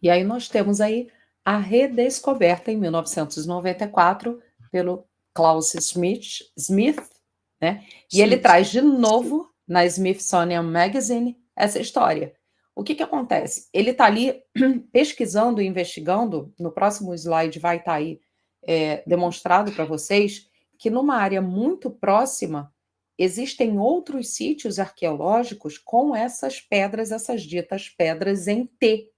E aí nós temos aí a redescoberta em 1994 pelo Klaus Smith, né? E ele Smith. traz de novo na Smithsonian Magazine essa história. O que acontece? Ele está ali pesquisando e investigando, no próximo slide vai estar aí demonstrado para vocês, que numa área muito próxima existem outros sítios arqueológicos com essas pedras, essas ditas pedras em T.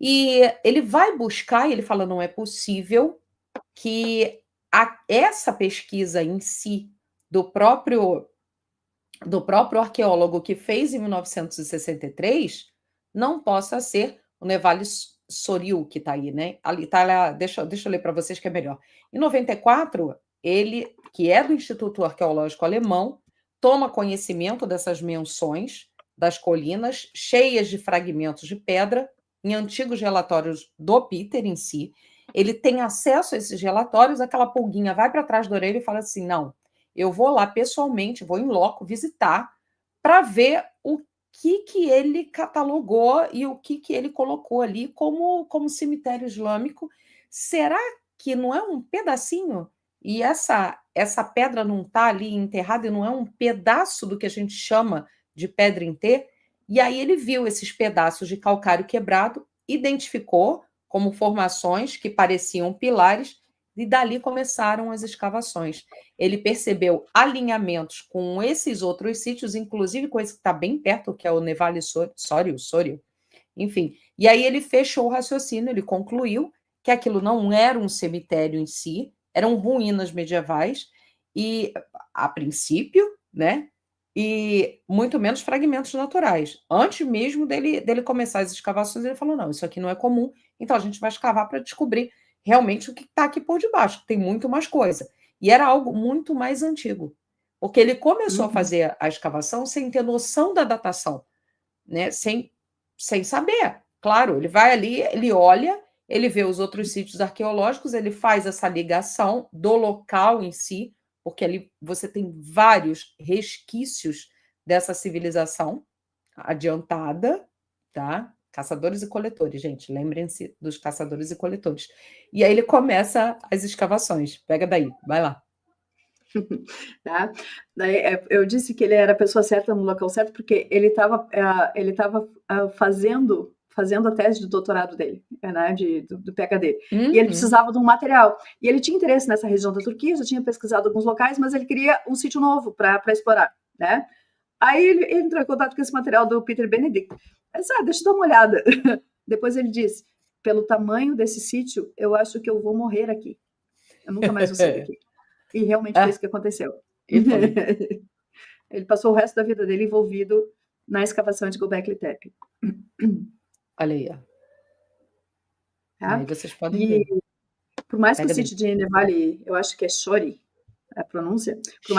E ele vai buscar, e ele fala, não é possível que essa pesquisa em si, do próprio arqueólogo que fez em 1963, não possa ser o Nevale Soril, que está aí, né? Ali tá, deixa eu ler para vocês que é melhor. Em 94, ele, que é do Instituto Arqueológico Alemão, toma conhecimento dessas menções das colinas cheias de fragmentos de pedra em antigos relatórios do Peter em si. Ele tem acesso a esses relatórios, aquela pulguinha vai para trás da orelha e fala assim, não, eu vou lá pessoalmente, vou em loco visitar para ver o que ele catalogou e o que ele colocou ali como cemitério islâmico. Será que não é um pedacinho? E essa pedra não está ali enterrada e não é um pedaço do que a gente chama de pedra em T? E aí ele viu esses pedaços de calcário quebrado, identificou como formações que pareciam pilares e dali começaram as escavações. Ele percebeu alinhamentos com esses outros sítios, inclusive com esse que está bem perto, que é o Nevale Sorio, enfim. E aí ele fechou o raciocínio, ele concluiu que aquilo não era um cemitério em si, eram ruínas medievais, e a princípio, né? E muito menos fragmentos naturais. Antes mesmo dele começar as escavações, ele falou: não, isso aqui não é comum, então a gente vai escavar para descobrir realmente o que está aqui por debaixo, tem muito mais coisa. E era algo muito mais antigo, porque ele começou a fazer a escavação sem ter noção da datação, né? Sem saber. Claro, ele vai ali, ele olha, ele vê os outros sítios arqueológicos, ele faz essa ligação do local em si, porque ali você tem vários resquícios dessa civilização adiantada, tá? Caçadores e coletores, gente, lembrem-se dos caçadores e coletores. E aí ele começa as escavações. Pega daí, vai lá. Tá? Daí, eu disse que ele era a pessoa certa no local certo porque ele estava fazendo a tese de doutorado dele, né, do PhD. E ele precisava de um material. E ele tinha interesse nessa região da Turquia, já tinha pesquisado alguns locais, mas ele queria um sítio novo para explorar, né? Aí ele entrou em contato com esse material do Peter Benedict. Eu disse, deixa eu dar uma olhada. Depois ele disse, pelo tamanho desse sítio, eu acho que eu vou morrer aqui. Eu nunca mais vou sair daqui. E realmente foi isso que aconteceu. Ele passou o resto da vida dele envolvido na escavação de Göbekli Tepe. Olha aí, ó. Tá? Aí vocês podem ver. Por mais que o sítio de Nevali, eu acho que é Shori, a pronúncia, por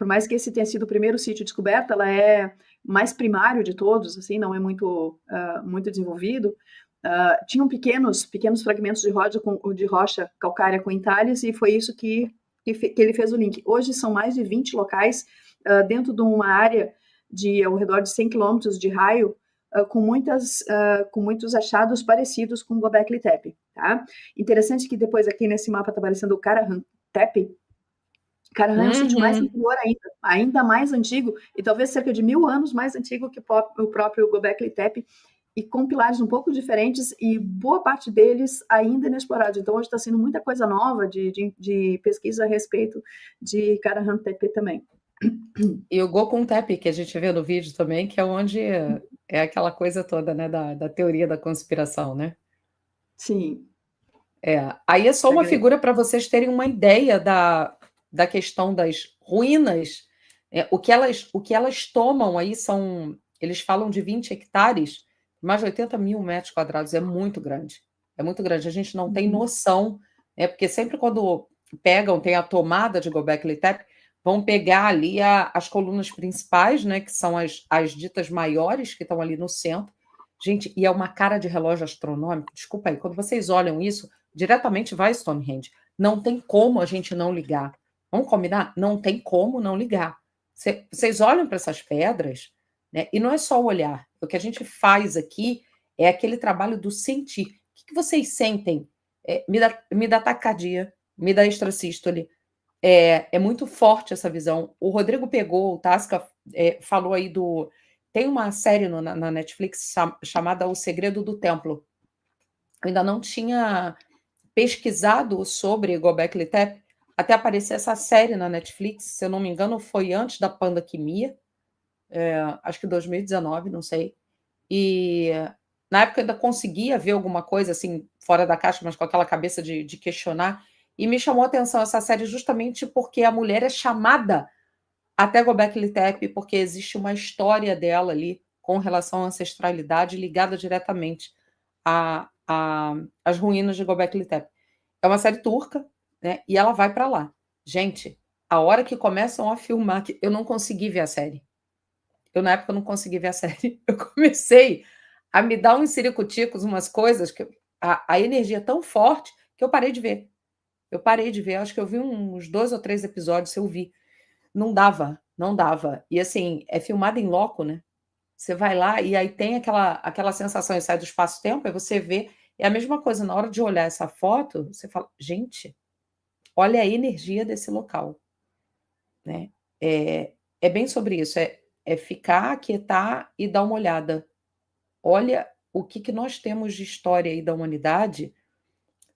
mais que esse tenha sido o primeiro sítio descoberto, ela é mais primário de todos, assim, não é muito desenvolvido. Tinham pequenos fragmentos de rocha calcária com entalhes, e foi isso que ele fez o link. Hoje são mais de 20 locais dentro de uma área de ao redor de 100 quilômetros de raio, com muitos achados parecidos com Göbekli Tepe. Tá? Interessante que depois aqui nesse mapa está aparecendo o Karahan Tepe. Karahan é um sítio mais anterior ainda mais antigo, e talvez cerca de 1000 anos mais antigo que o próprio Göbekli Tepe, e com pilares um pouco diferentes, e boa parte deles ainda inexplorados. Então hoje está sendo muita coisa nova de pesquisa a respeito de Karahan Tepe também. E o Gokun Tepe, que a gente vê no vídeo também, que é onde é aquela coisa toda, né, da teoria da conspiração, né? Sim. Aí é só uma figura para vocês terem uma ideia da questão das ruínas. O que elas tomam aí eles falam de 20 hectares, mais de 80 mil metros quadrados, é muito grande. É muito grande, a gente não tem noção, né? Porque sempre quando tem a tomada de Göbekli Tepe, vão pegar ali as colunas principais, né, que são as ditas maiores, que estão ali no centro. Gente, e é uma cara de relógio astronômico. Desculpa aí, quando vocês olham isso, diretamente vai Stonehenge. Não tem como a gente não ligar. Vamos combinar? Não tem como não ligar. Vocês olham para essas pedras, né, e não é só o olhar. O que a gente faz aqui É aquele trabalho do sentir. O que vocês sentem? Me dá taquicardia, me dá extrasístole. É muito forte essa visão. O Rodrigo pegou, o Tasca falou aí do... Tem uma série na Netflix chamada O Segredo do Templo. Eu ainda não tinha pesquisado sobre Göbekli Tepe, até aparecer essa série na Netflix, se eu não me engano, foi antes da pandemia, acho que 2019, não sei. E na época eu ainda conseguia ver alguma coisa assim, fora da caixa, mas com aquela cabeça de questionar. E me chamou a atenção essa série justamente porque a mulher é chamada até Göbekli Tepe, porque existe uma história dela ali com relação à ancestralidade ligada diretamente às ruínas de Göbekli Tepe. É uma série turca, né? E ela vai para lá. Gente, a hora que começam a filmar, eu não consegui ver a série. Eu, na época, não consegui ver a série. Eu comecei a me dar uns siricuticos, umas coisas, que a energia é tão forte que eu parei de ver. Eu parei de ver, acho que eu vi uns 2 ou 3 episódios, eu vi. Não dava, não dava. E assim, é filmado em loco, né? Você vai lá e aí tem aquela sensação, e sai do espaço-tempo, aí você vê, é a mesma coisa, na hora de olhar essa foto, você fala, gente, olha a energia desse local, né? É bem sobre isso, é ficar, aquietar e dar uma olhada. Olha o que nós temos de história aí da humanidade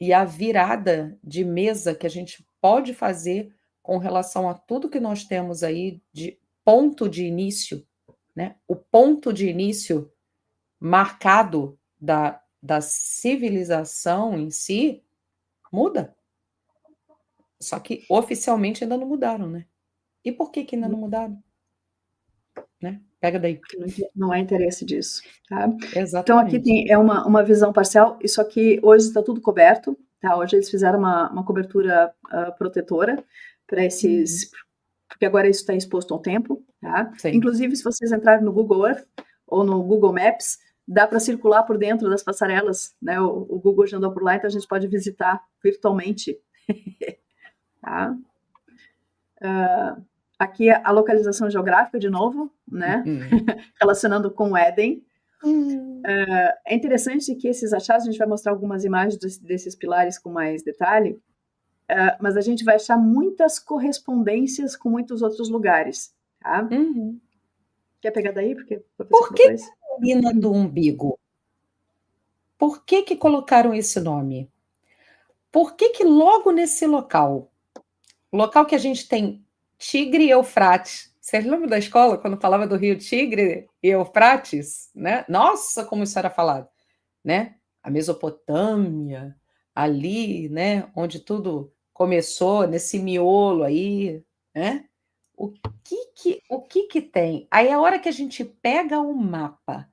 e a virada de mesa que a gente pode fazer com relação a tudo que nós temos aí de ponto de início, né? O ponto de início marcado da civilização em si muda. Só que oficialmente ainda não mudaram, né? E por que ainda não mudaram? Né? Pega daí. Porque não há interesse disso. Tá? Exatamente. Então aqui tem uma visão parcial, isso aqui hoje está tudo coberto, tá? Hoje eles fizeram uma cobertura protetora para esses, porque agora isso está exposto ao tempo, tá? Inclusive se vocês entrarem no Google Earth ou no Google Maps, dá para circular por dentro das passarelas, né? O Google já andou por lá, então a gente pode visitar virtualmente. Tá? Aqui a localização geográfica, de novo, né? Relacionando com o Éden. É interessante que esses achados, a gente vai mostrar algumas imagens desses pilares com mais detalhe, mas a gente vai achar muitas correspondências com muitos outros lugares. Tá? Quer pegar daí? Por que a colina do umbigo? Por que colocaram esse nome? Por que logo nesse local que a gente tem Tigre e Eufrates? Vocês lembram da escola, quando falava do rio Tigre e Eufrates? Né? Nossa, como isso era falado! Né? A Mesopotâmia, ali, né? Onde tudo começou, nesse miolo aí. Né? O que tem? Aí, a hora que a gente pega o mapa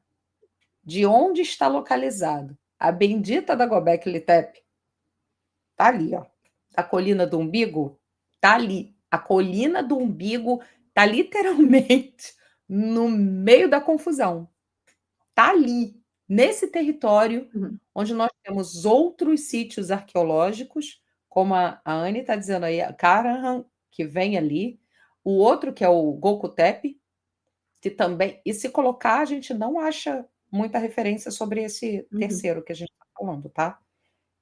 de onde está localizado a bendita da Göbekli Tepe, tá ali, ó. A colina do umbigo tá ali. A colina do umbigo tá literalmente no meio da confusão. Tá ali, nesse território, onde nós temos outros sítios arqueológicos, como a Anne está dizendo aí, a Karahan, que vem ali, o outro que é o Göbekli Tepe, que também, e se colocar, a gente não acha muita referência sobre esse terceiro que a gente está falando, tá?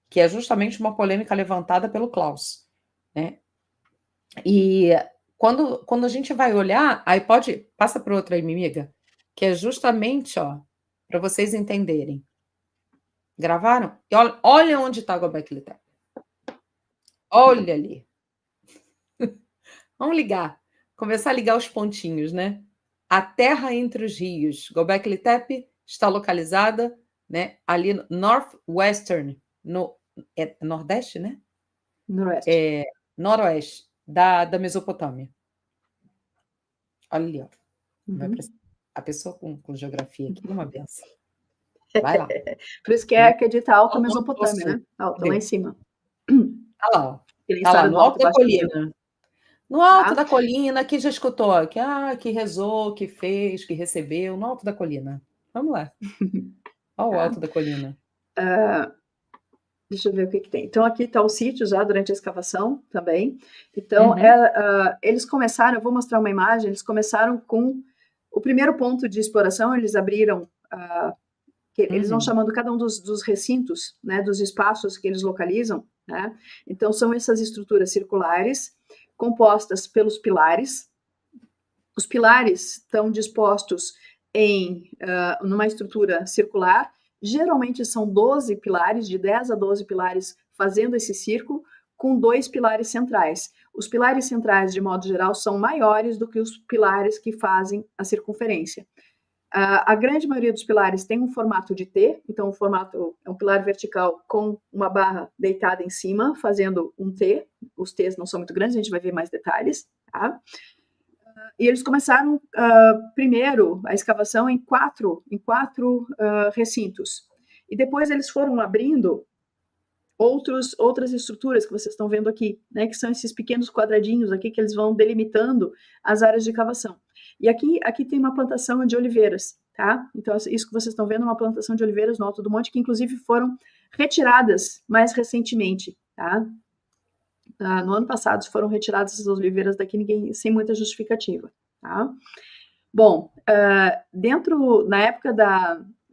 Que é justamente uma polêmica levantada pelo Klaus, né? E quando a gente vai olhar, aí passa para outra aí, amiga, que é justamente, ó, para vocês entenderem. Gravaram? E olha onde está a Göbekli Tepe. Olha ali. Vamos ligar. Começar a ligar os pontinhos, né? A terra entre os rios. Göbekli Tepe está localizada, né, ali no Northwestern, Nordeste, né? Noroeste. Noroeste da Mesopotâmia. Olha ali, ó. A pessoa com geografia aqui é uma benção. Vai lá. Por isso que é dita Alta Mesopotâmia, né? Alta, lá em cima. Olha lá, ó. Tá lá, no alto da colina. No alto da colina, que já escutou, que rezou, que fez, que recebeu, no alto da colina. Vamos lá. Olha o alto da colina. Deixa eu ver o que tem. Então, aqui está o sítio já durante a escavação também. Então, eles começaram, eu vou mostrar uma imagem, eles começaram com o primeiro ponto de exploração, eles abriram que eles vão chamando cada um dos recintos, né, dos espaços que eles localizam, né? Então, são essas estruturas circulares, compostas pelos pilares. Os pilares estão dispostos numa estrutura circular, geralmente são 12 pilares, de 10 a 12 pilares fazendo esse círculo, com 2 pilares centrais. Os pilares centrais, de modo geral, são maiores do que os pilares que fazem a circunferência. A grande maioria dos pilares tem um formato de T, então o formato é um pilar vertical com uma barra deitada em cima, fazendo um T. Os T's não são muito grandes, a gente vai ver mais detalhes, tá? E eles começaram primeiro a escavação em quatro recintos. E depois eles foram abrindo outras estruturas que vocês estão vendo aqui, né, que são esses pequenos quadradinhos aqui que eles vão delimitando as áreas de cavação. E aqui tem uma plantação de oliveiras, tá? Então, isso que vocês estão vendo é uma plantação de oliveiras no Alto do Monte, que inclusive foram retiradas mais recentemente, tá? No ano passado foram retiradas essas oliveiras daqui, sem muita justificativa, tá? Bom, na época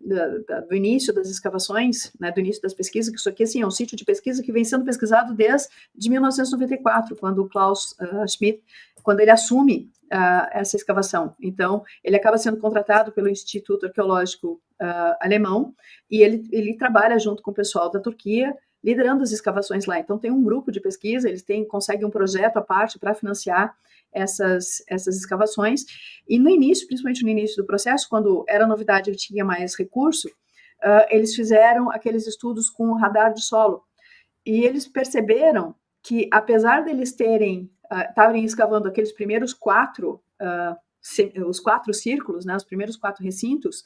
do início das escavações, né, do início das pesquisas, que isso aqui assim, é um sítio de pesquisa que vem sendo pesquisado desde 1994, quando o Klaus Schmidt, quando ele assume essa escavação. Então, ele acaba sendo contratado pelo Instituto Arqueológico Alemão, e ele trabalha junto com o pessoal da Turquia, liderando as escavações lá. Então, tem um grupo de pesquisa, eles conseguem um projeto à parte para financiar essas escavações, e no início, principalmente no início do processo, quando era novidade e tinha mais recurso, eles fizeram aqueles estudos com radar de solo, e eles perceberam que, apesar deles estarem escavando aqueles primeiros os 4 círculos, né, os primeiros 4 recintos,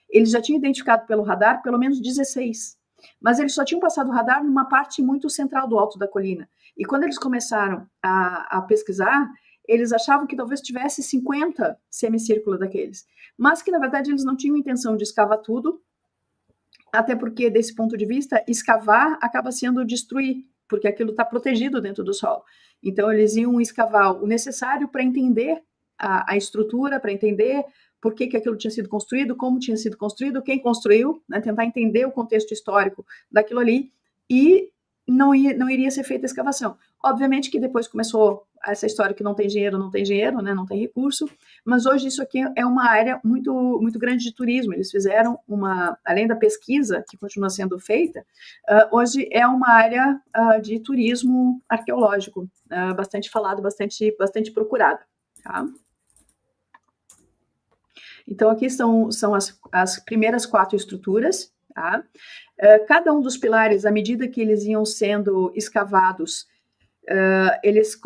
eles já tinham identificado pelo radar pelo menos 16, mas eles só tinham passado o radar numa parte muito central do alto da colina, e quando eles começaram a pesquisar, eles achavam que talvez tivesse 50 semicírculos daqueles, mas que, na verdade, eles não tinham intenção de escavar tudo, até porque, desse ponto de vista, escavar acaba sendo destruir, porque aquilo está protegido dentro do solo. Então, eles iam escavar o necessário para entender a estrutura, para entender por que aquilo tinha sido construído, como tinha sido construído, quem construiu, né, tentar entender o contexto histórico daquilo ali, e não iria ser feita a escavação. Obviamente que depois começou essa história que não tem dinheiro, né, não tem recurso, mas hoje isso aqui é uma área muito, muito grande de turismo. Eles fizeram além da pesquisa que continua sendo feita, hoje é uma área de turismo arqueológico, bastante falado, bastante procurada, tá? Então, aqui são as primeiras 4 estruturas, tá? Cada um dos pilares, à medida que eles iam sendo escavados, eles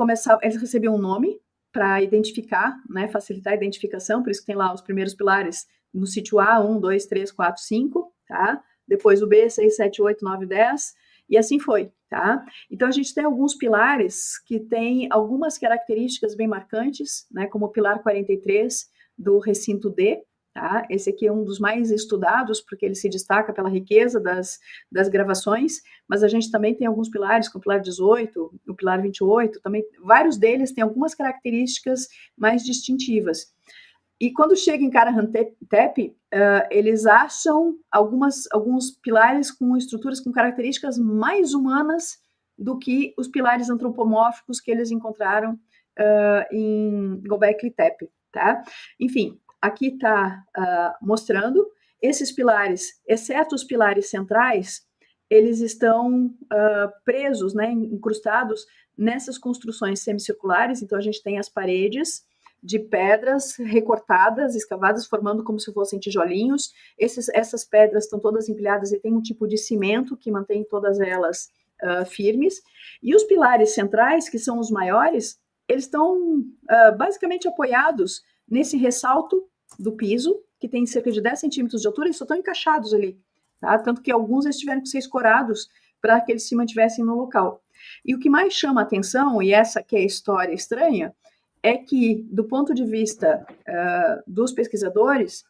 recebiam um nome para identificar, né, facilitar a identificação, por isso que tem lá os primeiros pilares no sítio A, 1, 2, 3, 4, 5, tá? Depois o B, 6, 7, 8, 9, 10, e assim foi, tá? Então, a gente tem alguns pilares que têm algumas características bem marcantes, né, como o pilar 43 do recinto D, tá? Esse aqui é um dos mais estudados, porque ele se destaca pela riqueza das gravações, mas a gente também tem alguns pilares, como o pilar 18, o pilar 28, também, vários deles têm algumas características mais distintivas. E quando chega em Karahan-Tepe, eles acham alguns pilares com estruturas com características mais humanas do que os pilares antropomórficos que eles encontraram em Göbekli Tepe, tá? Enfim, aqui está mostrando esses pilares, exceto os pilares centrais, eles estão presos, né, incrustados nessas construções semicirculares. Então, a gente tem as paredes de pedras recortadas, escavadas, formando como se fossem tijolinhos. Essas pedras estão todas empilhadas e tem um tipo de cimento que mantém todas elas firmes. E os pilares centrais, que são os maiores, eles estão basicamente apoiados nesse ressalto do piso, que tem cerca de 10 centímetros de altura, e só estão encaixados ali, tá? Tanto que alguns eles tiveram que ser escorados para que eles se mantivessem no local. E o que mais chama a atenção, e essa que é a história estranha, é que, do ponto de vista dos pesquisadores,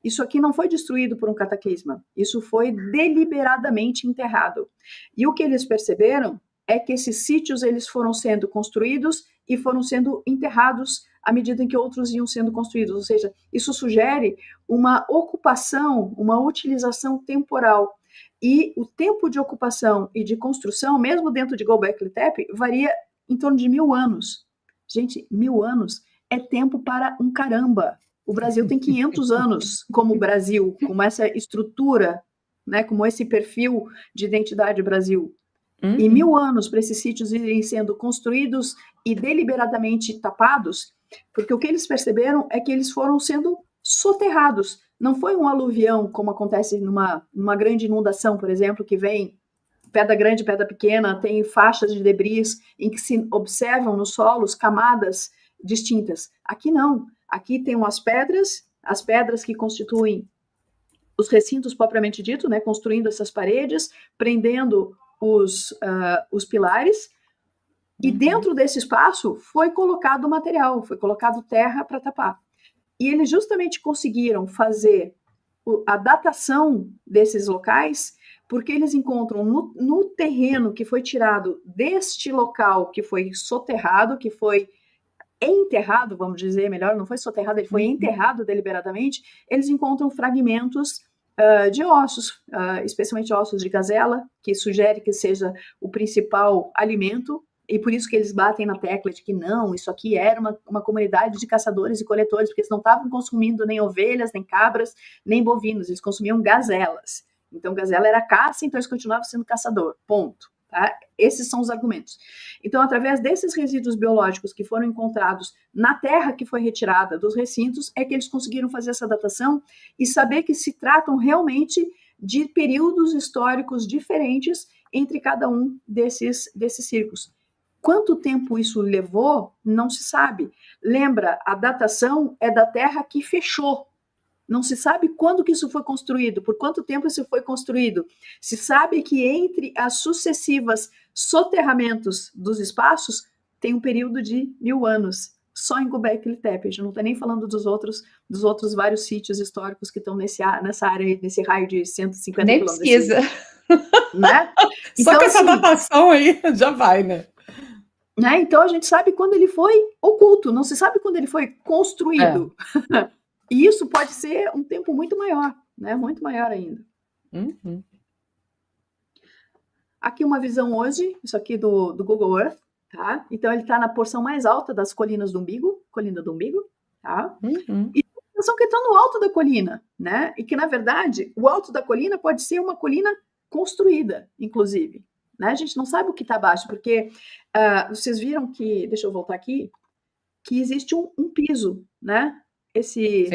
isso aqui não foi destruído por um cataclisma, isso foi deliberadamente enterrado. E o que eles perceberam é que esses sítios eles foram sendo construídos e foram sendo enterrados à medida em que outros iam sendo construídos. Ou seja, isso sugere uma ocupação, uma utilização temporal. E o tempo de ocupação e de construção, mesmo dentro de Göbekli Tepe, varia em torno de 1000 anos. Gente, 1000 anos é tempo para um caramba. O Brasil tem 500 anos como Brasil, com essa estrutura, né, como esse perfil de identidade Brasil. E 1000 anos para esses sítios irem sendo construídos e deliberadamente tapados, porque o que eles perceberam é que eles foram sendo soterrados. Não foi um aluvião, como acontece numa grande inundação, por exemplo, que vem pedra grande, pedra pequena, tem faixas de debris em que se observam nos solos camadas distintas. Aqui não. Aqui tem as pedras que constituem os recintos propriamente dito, né, construindo essas paredes, prendendo os pilares, e dentro desse espaço foi colocado material, foi colocado terra para tapar. E eles justamente conseguiram fazer a datação desses locais, porque eles encontram no terreno que foi tirado deste local, que foi soterrado, que foi enterrado, vamos dizer melhor, não foi soterrado, ele foi enterrado deliberadamente, eles encontram fragmentos de ossos, especialmente ossos de gazela, que sugere que seja o principal alimento, e por isso que eles batem na tecla de que não, isso aqui era uma comunidade de caçadores e coletores, porque eles não estavam consumindo nem ovelhas, nem cabras, nem bovinos, eles consumiam gazelas. Então, gazela era caça, então eles continuavam sendo caçador, ponto. Tá? Esses são os argumentos. Então, através desses resíduos biológicos que foram encontrados na terra que foi retirada dos recintos, é que eles conseguiram fazer essa datação e saber que se tratam realmente de períodos históricos diferentes entre cada um desses círculos. Quanto tempo isso levou, não se sabe. Lembra, a datação é da terra que fechou. Não se sabe quando que isso foi construído, por quanto tempo isso foi construído. Se sabe que entre as sucessivas soterramentos dos espaços tem um período de 1000 anos, só em Göbekli Tepe. A gente não está nem falando dos outros vários sítios históricos que estão nessa área, nesse raio de 150 nem quilômetros. Precisa. Né? Só então, com essa datação aí já vai, né? Então a gente sabe quando ele foi oculto, não se sabe quando ele foi construído. E isso pode ser um tempo muito maior, né? Muito maior ainda. Aqui uma visão hoje, isso aqui do Google Earth, tá? Então ele está na porção mais alta das colinas do umbigo, colina do umbigo, tá? E a sensação que está no alto da colina, né? E que, na verdade, o alto da colina pode ser uma colina construída, inclusive. Né? A gente não sabe o que está abaixo, porque vocês viram que, deixa eu voltar aqui, que existe um piso, né? Esses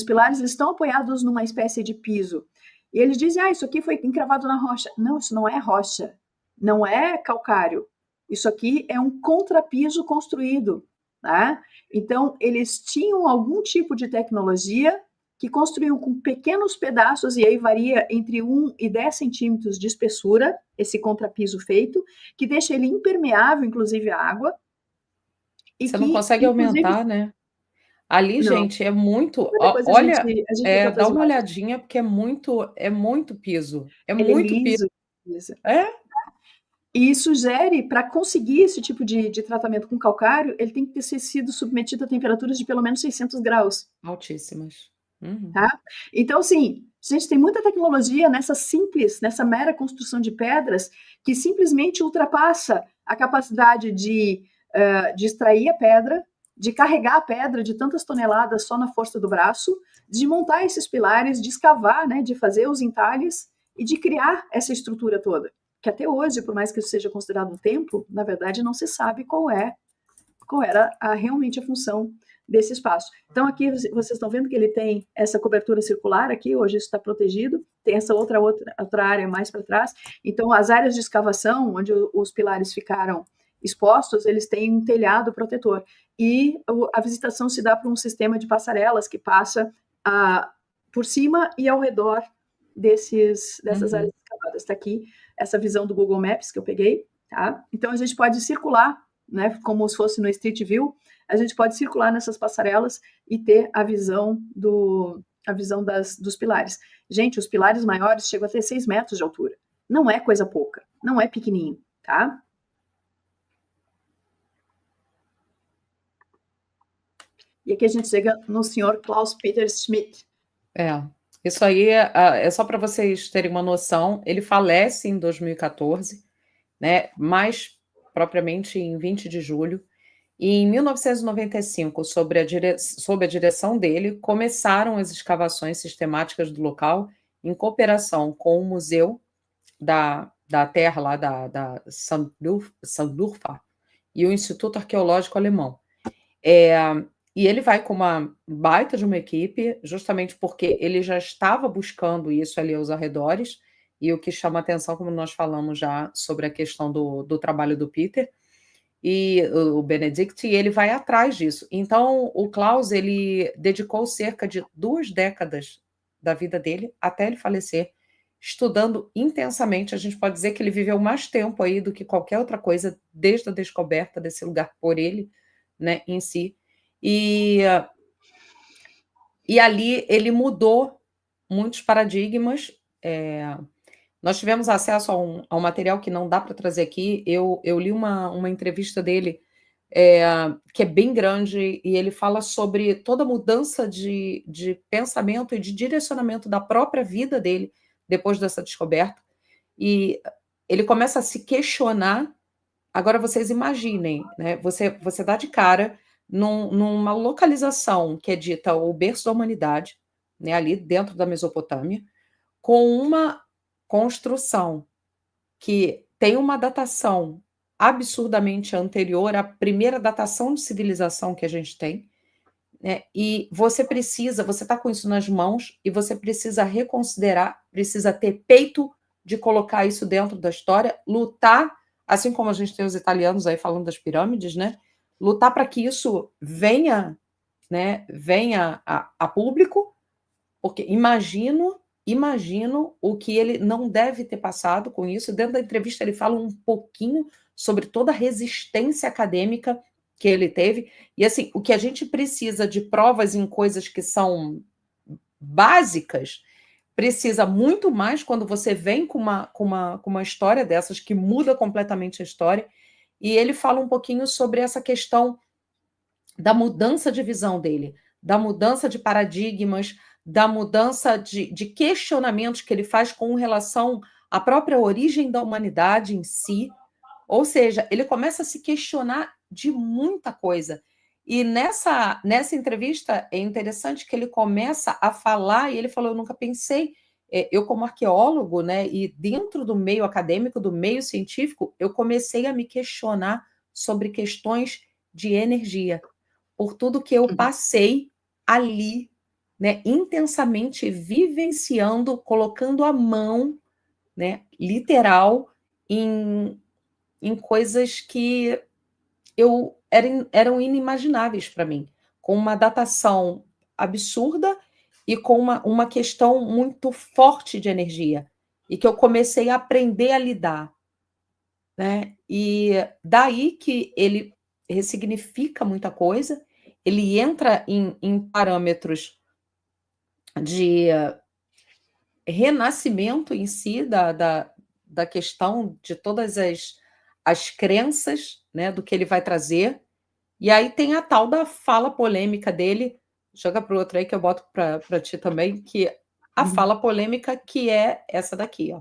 pilares eles estão apoiados numa espécie de piso. E eles dizem, isso aqui foi encravado na rocha. Não, isso não é rocha, não é calcário. Isso aqui é um contrapiso construído. Né? Então, eles tinham algum tipo de tecnologia que construiu com pequenos pedaços, e aí varia entre 1 e 10 centímetros de espessura, esse contrapiso feito, que deixa ele impermeável, inclusive, à água. E você não consegue aumentar, né? Ali, não. Gente, é muito... Olha, dá uma olhadinha, porque é muito piso. É muito liso, piso. E sugere, para conseguir esse tipo de tratamento com calcário, ele tem que ter sido submetido a temperaturas de pelo menos 600 graus. Altíssimas. Tá? Então, assim, a gente tem muita tecnologia nessa mera construção de pedras, que simplesmente ultrapassa a capacidade de extrair a pedra, de carregar a pedra de tantas toneladas só na força do braço, de montar esses pilares, de escavar, né, de fazer os entalhes e de criar essa estrutura toda. Que até hoje, por mais que isso seja considerado um templo, na verdade não se sabe qual era realmente a função desse espaço. Então aqui vocês estão vendo que ele tem essa cobertura circular aqui, hoje isso está protegido, tem essa outra área mais para trás. Então as áreas de escavação, onde os pilares ficaram expostos, eles têm um telhado protetor. E a visitação se dá por um sistema de passarelas que passa por cima e ao redor dessas áreas escavadas. Está aqui essa visão do Google Maps que eu peguei. Tá? Então a gente pode circular, né, como se fosse no Street View, a gente pode circular nessas passarelas e ter a visão dos pilares. Gente, os pilares maiores chegam a ter 6 metros de altura. Não é coisa pouca, não é pequenininho, tá? E aqui a gente chega no senhor Klaus Peter Schmidt. Isso aí é só para vocês terem uma noção. Ele falece em 2014, né? Mais propriamente em 20 de julho. E em 1995, sob a direção dele, começaram as escavações sistemáticas do local em cooperação com o Museu da Terra, lá da Sanddorfer, e o Instituto Arqueológico Alemão. E ele vai com uma baita de uma equipe, justamente porque ele já estava buscando isso ali aos arredores, e o que chama atenção, como nós falamos já sobre a questão do trabalho do Peter, e o Benedict, e ele vai atrás disso. Então, o Klaus, ele dedicou cerca de 2 décadas da vida dele, até ele falecer, estudando intensamente. A gente pode dizer que ele viveu mais tempo aí do que qualquer outra coisa, desde a descoberta desse lugar por ele, né, em si. E ali ele mudou muitos paradigmas. Nós tivemos acesso a um material que não dá para trazer aqui. Eu li uma entrevista dele, que é bem grande, e ele fala sobre toda a mudança de pensamento e de direcionamento da própria vida dele depois dessa descoberta. E ele começa a se questionar. Agora vocês imaginem, né? Você dá de cara numa localização que é dita o berço da humanidade, né, ali dentro da Mesopotâmia, com uma construção que tem uma datação absurdamente anterior à primeira datação de civilização que a gente tem, né? E você está com isso nas mãos e você precisa reconsiderar, precisa ter peito de colocar isso dentro da história, lutar, assim como a gente tem os italianos aí falando das pirâmides, né? Lutar para que isso venha, né, venha a público, porque imagino o que ele não deve ter passado com isso. Dentro da entrevista ele fala um pouquinho sobre toda a resistência acadêmica que ele teve, e assim, o que a gente precisa de provas em coisas que são básicas, precisa muito mais quando você vem com uma história dessas, que muda completamente a história. E ele fala um pouquinho sobre essa questão da mudança de visão dele, da mudança de paradigmas, da mudança de questionamentos que ele faz com relação à própria origem da humanidade em si. Ou seja, ele começa a se questionar de muita coisa. E nessa entrevista é interessante que ele começa a falar, e ele falou: eu nunca pensei, eu como arqueólogo, né, e dentro do meio acadêmico, do meio científico, eu comecei a me questionar sobre questões de energia, por tudo que eu passei ali, né, intensamente vivenciando, colocando a mão, né, literal, em coisas que eram inimagináveis para mim, com uma datação absurda e com uma questão muito forte de energia, e que eu comecei a aprender a lidar, né? E daí que ele ressignifica muita coisa, ele entra em parâmetros de renascimento em si da questão de todas as crenças, né, do que ele vai trazer. E aí tem a tal da fala polêmica dele, joga para o outro aí que eu boto para ti também, que a fala polêmica, que é essa daqui, ó.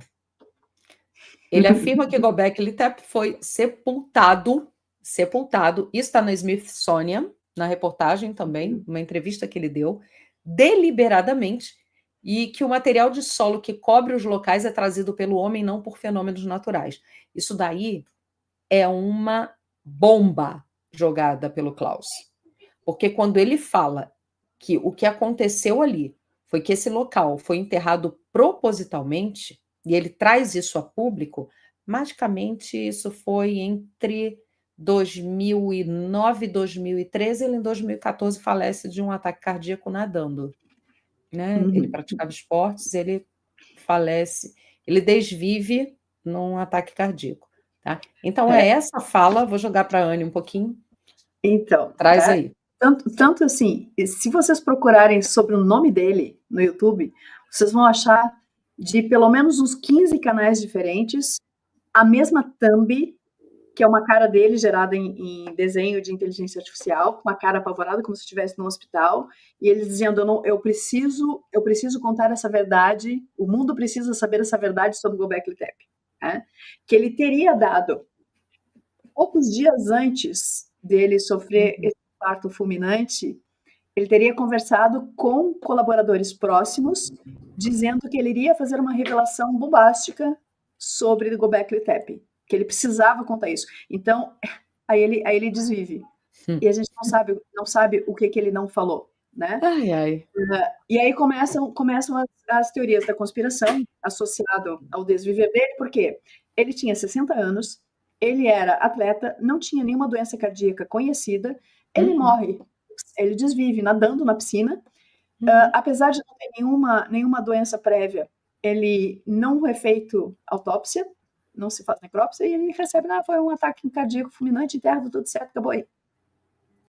Ele afirma que Göbekli Tepe foi sepultado, isso está na Smithsonian, na reportagem também, uma entrevista que ele deu, deliberadamente, e que o material de solo que cobre os locais é trazido pelo homem, não por fenômenos naturais. Isso daí é uma bomba jogada pelo Klaus. Porque quando ele fala que o que aconteceu ali foi que esse local foi enterrado propositalmente, e ele traz isso a público, magicamente isso foi entre 2009 e 2013, ele em 2014 falece de um ataque cardíaco nadando, né? Ele praticava esportes, ele falece, ele desvive num ataque cardíaco. Tá? Então, essa fala, vou jogar para a Anne um pouquinho. Então, traz aí. Tanto assim, se vocês procurarem sobre o nome dele no YouTube, vocês vão achar de pelo menos uns 15 canais diferentes a mesma thumb que é uma cara dele gerada em desenho de inteligência artificial, com uma cara apavorada, como se estivesse no hospital, e ele dizendo, eu preciso contar essa verdade, o mundo precisa saber essa verdade sobre Göbekli Tepe. Né? Que ele teria dado, poucos dias antes dele sofrer esse parto fulminante, ele teria conversado com colaboradores próximos, dizendo que ele iria fazer uma revelação bombástica sobre Göbekli Tepe, que ele precisava contar isso. Então, aí ele desvive. E a gente não sabe o que ele não falou, né? Ai, ai. E aí começam as teorias da conspiração associado ao desviver dele, porque ele tinha 60 anos, ele era atleta, não tinha nenhuma doença cardíaca conhecida, ele morre, ele desvive nadando na piscina, apesar de não ter nenhuma doença prévia, ele não é feito autópsia, não se faz necrópsia, e ele recebe, foi um ataque cardíaco fulminante, enterra, tudo certo, acabou aí.